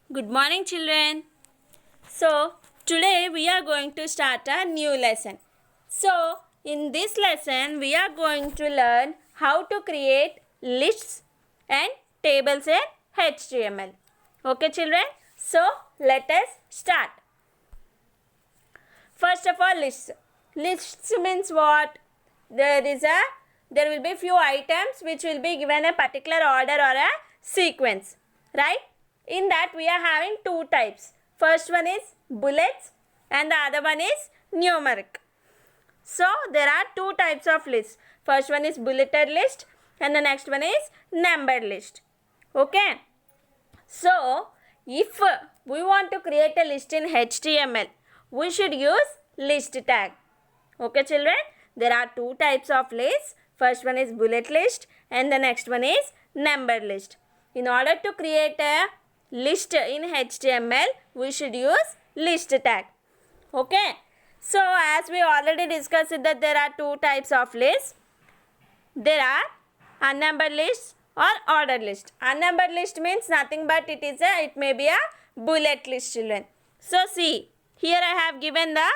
Good morning, children. So, today we are going to start a new lesson. So, in this lesson, we are going to learn how to create lists and tables in HTML. Okay, children? So, let us start. First of all, lists. Lists means what? There will be few items which will be given a particular order or a sequence, right? In that we are having two types. First one is bullets and the other one is numeric. So there are two types of lists. First one is bulleted list and the next one is numbered list. Okay. So if we want to create a list in HTML, we should use list tag. Okay, children, there are two types of lists. First one is bullet list and the next one is numbered list. In order to create a list in HTML, we should use list tag. Okay. So as we already discussed that there are two types of lists. There are unnumbered lists or ordered list. Unnumbered list means nothing but it may be a bullet list, children. So see, here I have given the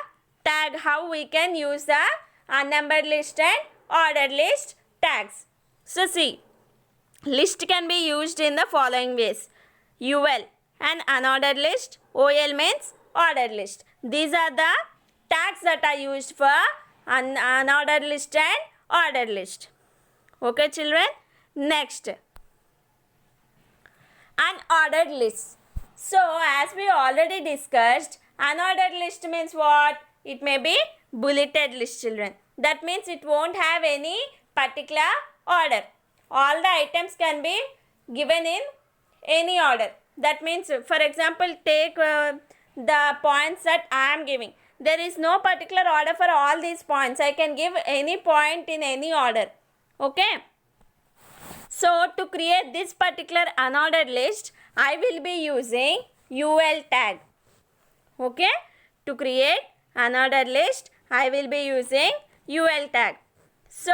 tag how we can use the unnumbered list and ordered list tags. So see, list can be used in the following ways. UL and unordered list. OL means ordered list. These are the tags that are used for unordered list and ordered list. Okay, children. Next, unordered list. So as we already discussed, unordered list means what? It may be bulleted list, children. That means it won't have any particular order. All the items can be given in any order. That means, for example, take the points that I am giving. There is no particular order for all these points. I can give any point in any order. Okay. So to create this particular unordered list, I will be using UL tag. Okay. To create unordered list, I will be using UL tag. So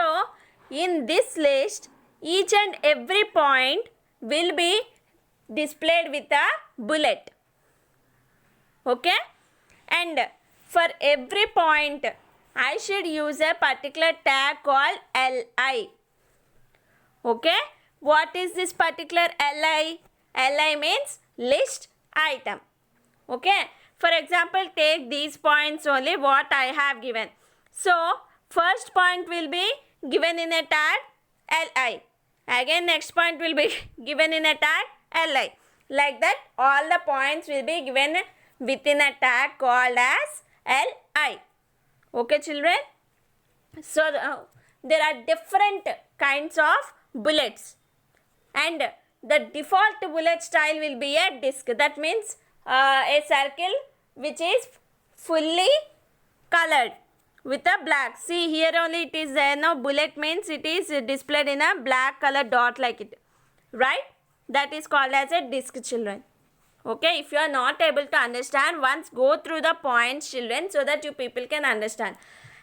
in this list, each and every point will be displayed with a bullet. Okay. And for every point, I should use a particular tag called LI. Okay. What is this particular LI? LI means list item. Okay. For example, take these points only what I have given. So, first point will be given in a tag LI. Again, next point will be given in a tag LI. Like that, all the points will be given within a tag called as LI. Okay, children? So, there are different kinds of bullets. And the default bullet style will be a disc. That means a circle which is fully colored with a black. See, here only it is there. No, bullet means it is displayed in a black color dot like it. Right? That is called as a disc, children. Okay, if you are not able to understand, once go through the points, children, so that you people can understand.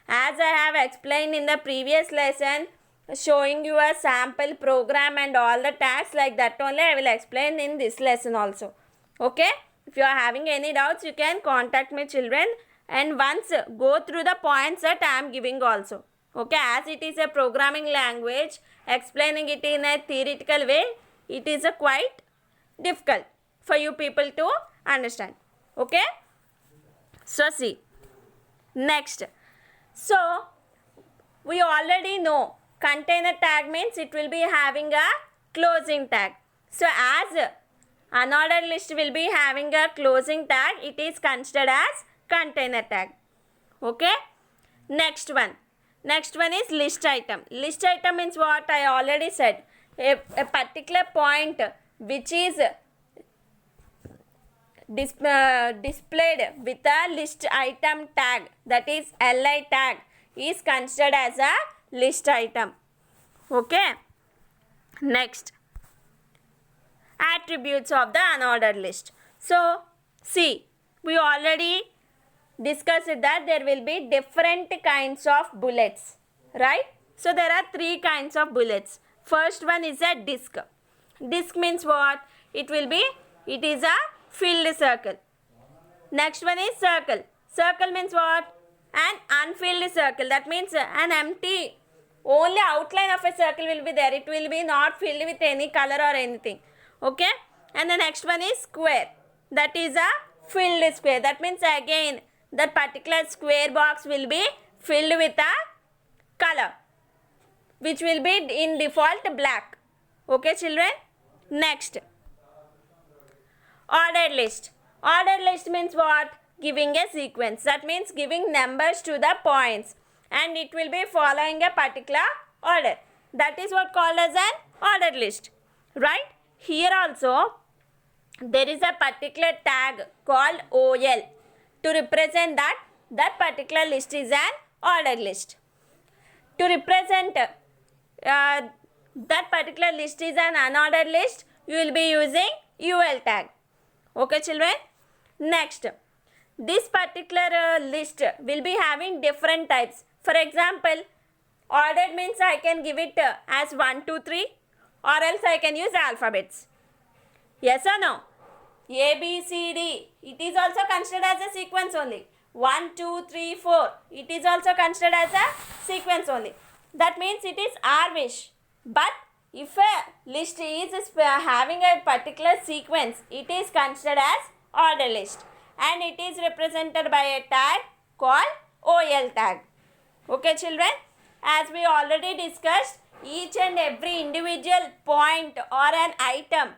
As I have explained in the previous lesson, showing you a sample program and all the tags, like that only I will explain in this lesson also. Okay, if you are having any doubts, you can contact me, children, and once go through the points that I am giving also. Okay, as it is a programming language, explaining it in a theoretical way, it is a quite difficult for you people to understand. Okay, so see, next. So we already know container tag means it will be having a closing tag. So as unordered list will be having a closing tag, it is considered as container tag. Okay. Next one is list item. List item means what? I already said. A particular point which is displayed with a list item tag, that is LI tag, is considered as a list item. Okay. Next, attributes of the unordered list. So see, we already discussed that there will be different kinds of bullets, right? So there are three kinds of bullets. First one is a disc. Disc means what? It is a filled circle. Next one is circle. Circle means what? An unfilled circle. That means an empty, only outline of a circle will be there. It will be not filled with any color or anything. Okay. And the next one is square. That is a filled square. That means again that particular square box will be filled with a color, which will be in default black. Okay children. Next, ordered list. Ordered list means what? Giving a sequence. That means giving numbers to the points, and it will be following a particular order. That is what called as an ordered list. Right? Here also there is a particular tag called OL to represent that particular list is an ordered list. To represent that particular list is an unordered list, you will be using UL tag. Okay children. Next, this particular list will be having different types. For example, ordered means I can give it as 1, 2, 3, or else I can use alphabets. Yes or no? A, B, C, D. It is also considered as a sequence only. 1, 2, 3, 4. It is also considered as a sequence only. That means it is our wish. But if a list is having a particular sequence, it is considered as order list, and it is represented by a tag called OL tag. Okay children, as we already discussed, each and every individual point or an item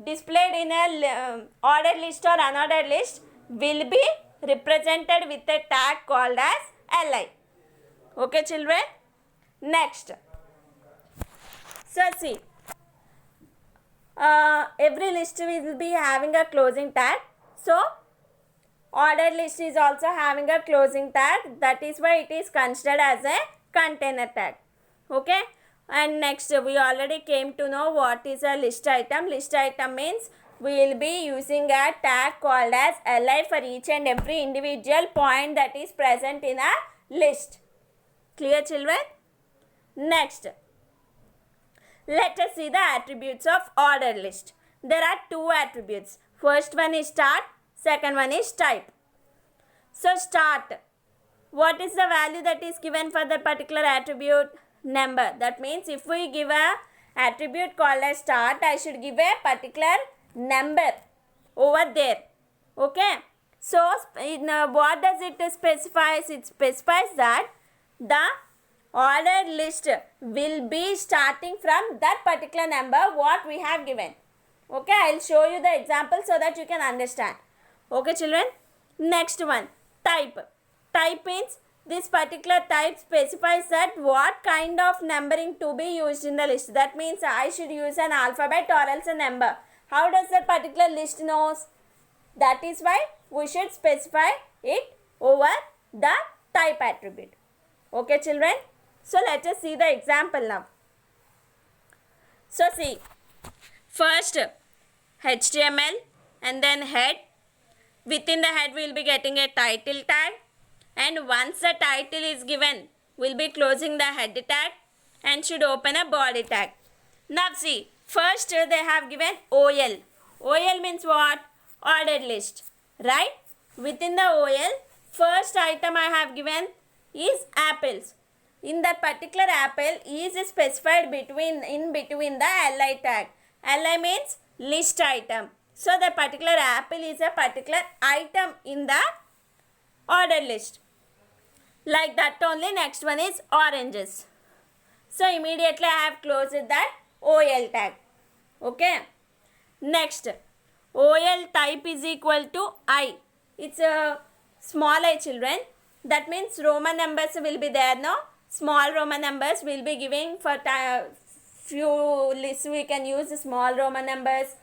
displayed in a ordered list or unordered list will be represented with a tag called as LI. Okay children. Next, so see, every list will be having a closing tag. So ordered list is also having a closing tag. That is why it is considered as a container tag. Okay. And next, we already came to know what is a list item. List item means we will be using a tag called as LI for each and every individual point that is present in a list. Clear children? Next, let us see the attributes of ordered list. There are two attributes. First one is start, second one is type. So start, what is the value that is given for that particular attribute? Number. That means if we give a attribute called as start, I should give a particular number over there. Okay. So what does it specify? It specifies that the ordered list will be starting from that particular number what we have given. Okay, I will show you the example so that you can understand. Okay children. Next one, type. Type means this particular type specifies that what kind of numbering to be used in the list. That means I should use an alphabet or else a number. How does that particular list knows? That is why we should specify it over the type attribute. Okay children. So let us see the example now. So see, first HTML and then head. Within the head we will be getting a title tag, and once the title is given, we will be closing the head tag and should open a body tag. Now see, first they have given OL. OL means what? Ordered list. Right? Within the OL, first item I have given is apples. In that particular apple is specified in between the LI tag. LI means list item. So the particular apple is a particular item in the ordered list. Like that only. Next one is oranges. So immediately I have closed that OL tag. Okay. Next, OL type is equal to I. It's a small I children. That means Roman numbers will be there, no? Small Roman numbers will be giving for few lists. We can use small Roman numbers,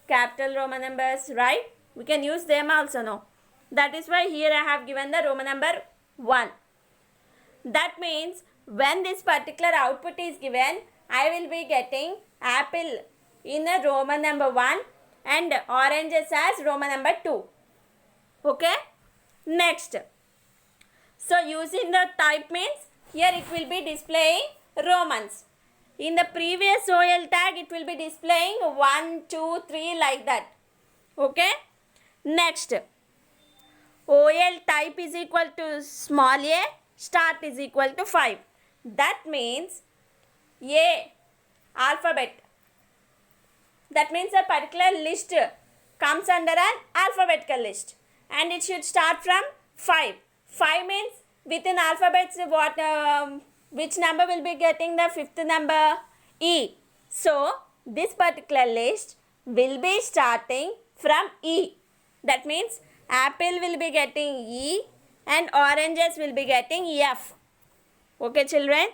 capital Roman numbers, right? We can use them also, no? That is why here I have given the Roman number 1. That means when this particular output is given, I will be getting apple in a Roman number 1 and oranges as Roman number 2. Okay? Next. So using the type means here it will be displaying Romans. In the previous OL tag it will be displaying 1, 2, 3 like that. Okay? Next, OL type is equal to small a, start is equal to 5. That means A alphabet. That means a particular list comes under an alphabetical list and it should start from 5. 5 means within alphabets what which number will be getting the fifth number? E. So this particular list will be starting from E. That means apple will be getting E and oranges will be getting F. Okay children,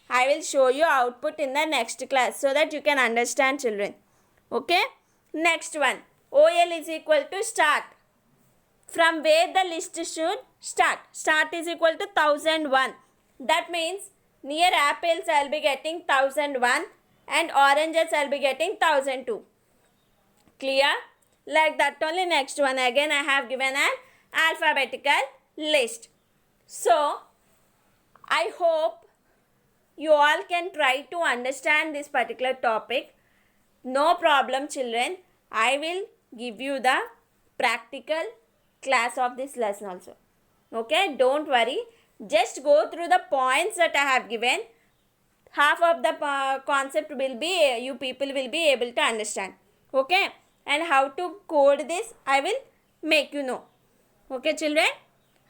I will show you output in the next class so that you can understand children. Okay, next one, OL is equal to start. From where the list should start? Start is equal to 1001. That means near apples I will be getting 1001 and oranges I will be getting 1002. Clear? Like that only next one again I have given an alphabetical list. So I hope you all can try to understand this particular topic. No problem children. I will give you the practical class of this lesson also. Okay, don't worry. Just go through the points that I have given. Half of the concept will be, you people will be able to understand. Okay, and how to code this I will make you know. Okay children,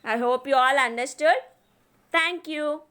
I hope you all understood. Thank you.